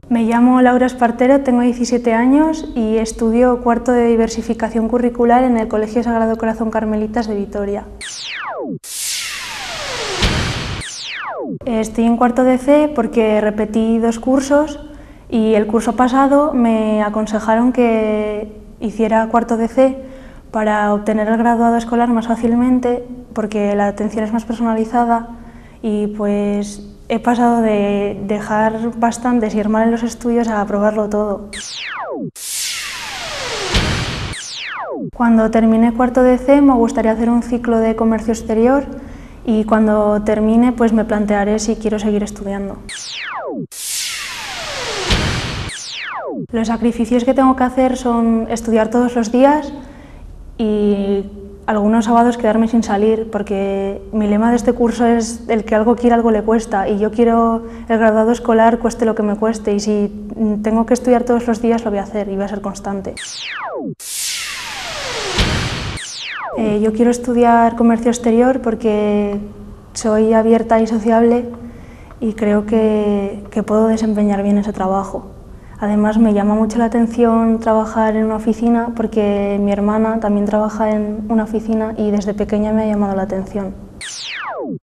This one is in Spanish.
Me llamo Laura Espartero, tengo 17 años y estudio cuarto de diversificación curricular en el Colegio Sagrado Corazón Carmelitas de Vitoria. Estoy en cuarto de C porque repetí 2 cursos y el curso pasado me aconsejaron que hiciera cuarto de C para obtener el graduado escolar más fácilmente porque la atención es más personalizada y pues he pasado de dejar bastantes y ir mal en los estudios a aprobarlo todo. Cuando termine cuarto de C me gustaría hacer un ciclo de comercio exterior y cuando termine pues me plantearé si quiero seguir estudiando. Los sacrificios que tengo que hacer son estudiar todos los días y algunos sábados quedarme sin salir, porque mi lema de este curso es el que algo quiere, algo le cuesta, y yo quiero el graduado escolar cueste lo que me cueste, y si tengo que estudiar todos los días lo voy a hacer y voy a ser constante. Yo quiero estudiar comercio exterior porque soy abierta y sociable y creo que puedo desempeñar bien ese trabajo. Además me llama mucho la atención trabajar en una oficina porque mi hermana también trabaja en una oficina y desde pequeña me ha llamado la atención.